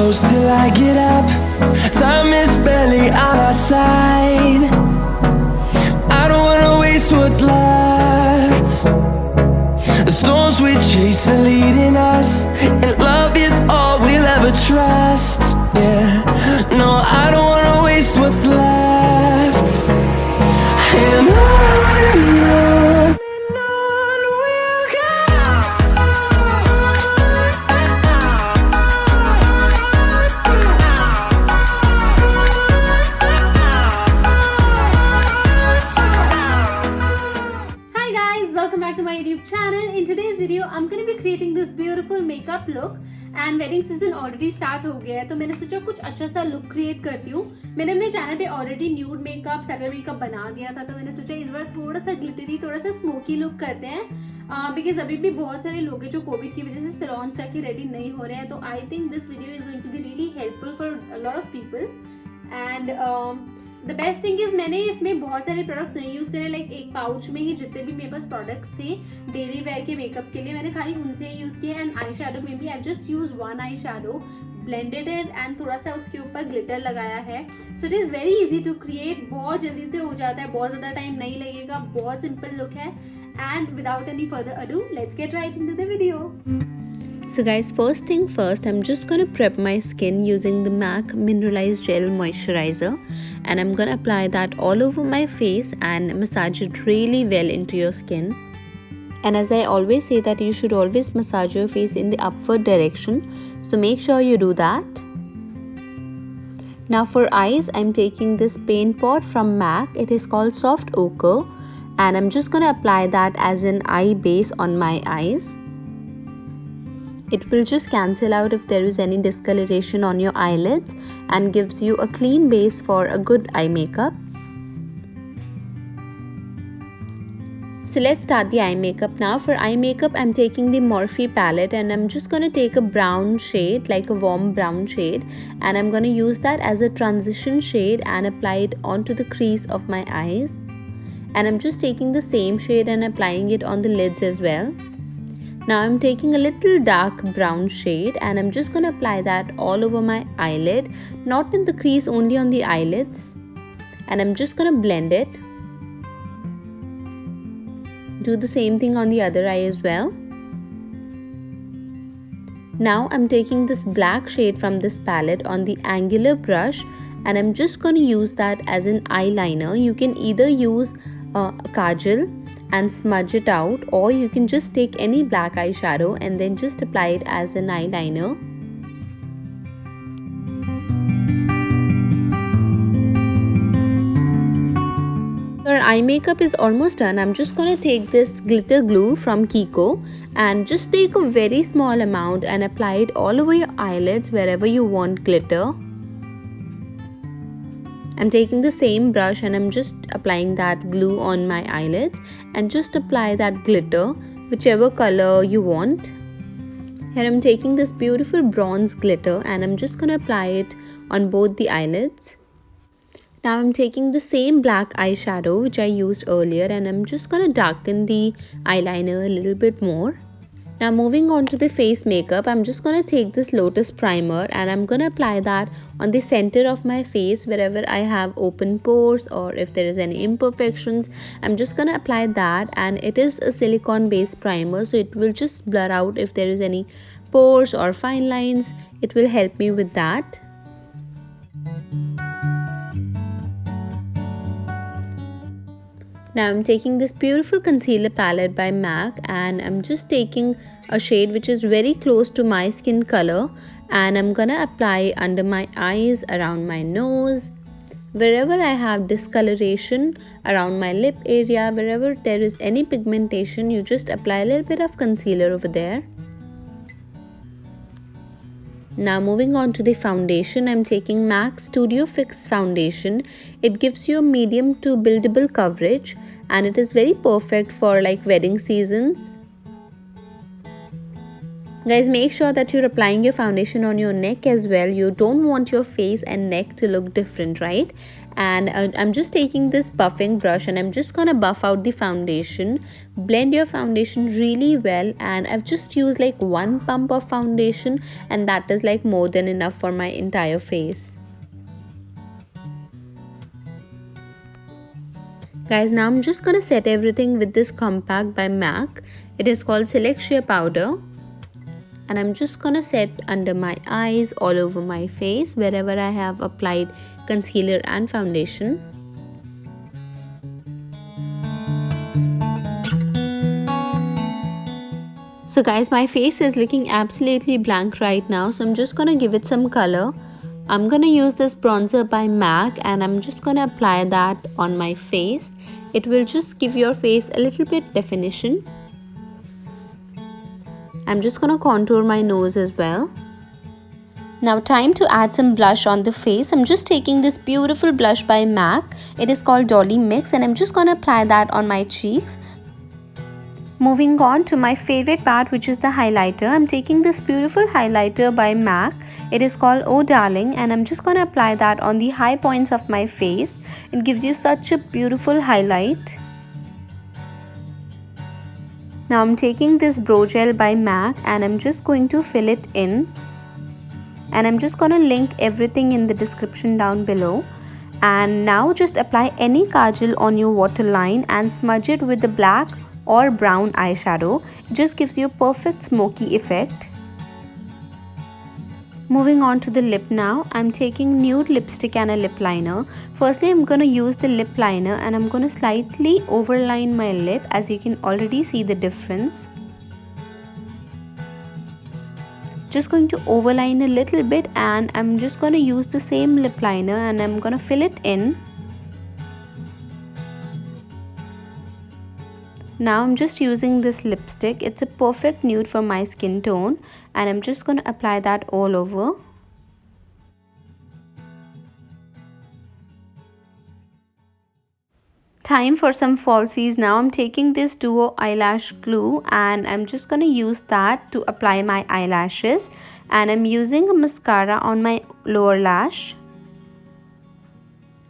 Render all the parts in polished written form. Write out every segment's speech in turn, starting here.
close till I get up. Time is barely on our side. I don't wanna waste what's left. The storms we chase are leading us, and love is all we'll ever trust. Yeah, no, I don't wanna waste what's left. And on we'll go. Hi guys, welcome back to my YouTube channel. In today's video, I'm going to be creating this beautiful makeup look. And wedding season already start हो गया है, तो मैंने सोचा कुछ अच्छा सा look create करती हूँ. मैंने अपने चैनल पे already nude makeup, settle makeup बना दिया था, तो मैंने सोचा इस बार थोड़ा सा ग्लिटरी, थोड़ा सा स्मोकी लुक करते हैं. बिकॉज अभी भी बहुत सारे लोग हैं जो कोविड की वजह से सैलून जाके रेडी नहीं हो रहे हैं. तो I think this video is going to be really helpful for a lot of people. And the best thing is मैंने इसमें बहुत सारे प्रोडक्ट्स नहीं यूज करे. लाइक एक पाउच में ही जितने भी मेरे पास प्रोडक्ट्स थे डेली वेयर के मेकअप के लिए, मैंने खाली उनसे ही यूज किए. एंड आई शेडो में भी I just use one eyeshadow, blended it and थोड़ा सा उसके ऊपर ग्लिटर लगाया है. So it is very easy to create. बहुत जल्दी से हो जाता है, बहुत ज्यादा टाइम नहीं लगेगा, बहुत सिंपल लुक है. And without any further ado, let's get right into the video. So guys, first thing first, I'm just gonna prep my skin using the MAC Mineralized Gel Moisturizer, and I'm gonna apply that all over my face and massage it really well into your skin. And as I always say that you should always massage your face in the upward direction, so make sure you do that. Now for eyes, I'm taking this paint pot from MAC. It is called Soft Ochre, and I'm just gonna apply that as an eye base on my eyes. It will just cancel out if there is any discoloration on your eyelids and gives you a clean base for a good eye makeup. So let's start the eye makeup now. For eye makeup, I'm taking the Morphe palette and I'm just going to take a brown shade, like a warm brown shade, and I'm going to use that as a transition shade and apply it onto the crease of my eyes. And I'm just taking the same shade and applying it on the lids as well. Now I'm taking a little dark brown shade and I'm just going to apply that all over my eyelid, not in the crease, only on the eyelids. And I'm just going to blend it. Do the same thing on the other eye as well. Now I'm taking this black shade from this palette on the angular brush and I'm just going to use that as an eyeliner. You can either use a kajal and smudge it out, or you can just take any black eyeshadow and then just apply it as an eyeliner. Our eye makeup is almost done. I'm just going to take this glitter glue from Kiko and just take a very small amount and apply it all over your eyelids wherever you want glitter. I'm taking the same brush and I'm just applying that glue on my eyelids and just apply that glitter whichever color you want. Here I'm taking this beautiful bronze glitter and I'm just going to apply it on both the eyelids. Now I'm taking the same black eyeshadow which I used earlier and I'm just going to darken the eyeliner a little bit more. Now moving on to the face makeup, I'm just going to take this Lotus primer and I'm going to apply that on the center of my face wherever I have open pores or if there is any imperfections. I'm just going to apply that, and it is a silicone based primer, so it will just blur out if there is any pores or fine lines. It will help me with that. Now I'm taking this beautiful concealer palette by MAC and I'm just taking a shade which is very close to my skin color and I'm gonna apply under my eyes, around my nose, wherever I have discoloration, around my lip area, wherever there is any pigmentation, you just apply a little bit of concealer over there. Now moving on to the foundation, I'm taking MAC Studio Fix foundation. It gives you a medium to buildable coverage and it is very perfect for like wedding seasons. Guys, make sure that you're applying your foundation on your neck as well. You don't want your face and neck to look different, right? And I'm just taking this buffing brush and I'm just gonna buff out the foundation. Blend your foundation really well, and I've just used like one pump of foundation, and that is like more than enough for my entire face. Guys, now I'm just gonna set everything with this compact by MAC. It is called Select Sheer Powder. And I'm just gonna set under my eyes, all over my face, wherever I have applied concealer and foundation. So guys, my face is looking absolutely blank right now, so I'm just gonna give it some color. I'm gonna use this bronzer by MAC and I'm just gonna apply that on my face. It will just give your face a little bit definition. I'm just gonna contour my nose as well. Now time to add some blush on the face. I'm just taking this beautiful blush by MAC. It is called Dolly Mix and I'm just gonna apply that on my cheeks. Moving on to my favorite part, which is the highlighter. I'm taking this beautiful highlighter by MAC. It is called Oh Darling and I'm just gonna apply that on the high points of my face. It gives you such a beautiful highlight. Now I'm taking this brow gel by MAC and I'm just going to fill it in. And I'm just gonna link everything in the description down below. And now just apply any kajal on your waterline and smudge it with the black or brown eyeshadow. It just gives you a perfect smoky effect. Moving on to the lip now, I'm taking nude lipstick and a lip liner. Firstly, I'm going to use the lip liner and I'm going to slightly overline my lip, as you can already see the difference. Just going to overline a little bit and I'm just going to use the same lip liner and I'm going to fill it in. Now I'm just using this lipstick. It's a perfect nude for my skin tone and I'm just going to apply that all over. Time for some falsies now. I'm taking this Duo eyelash glue and I'm just going to use that to apply my eyelashes, and I'm using a mascara on my lower lash.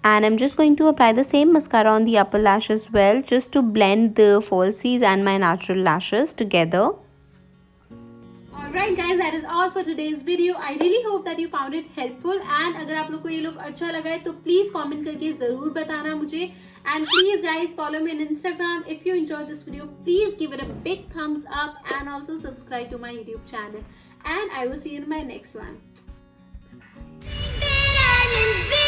And I'm just going to apply the same mascara on the upper lash as well, just to blend the falsies and my natural lashes together. Alright guys, that is all for today's video. I really hope that you found it helpful. And अगर आप लोग को ये look अच्छा लगा है तो please comment करके ज़रूर बताना मुझे. And please guys, follow me on Instagram. If you enjoyed this video, please give it a big thumbs up and also subscribe to my YouTube channel. And I will see you in my next one. Bye.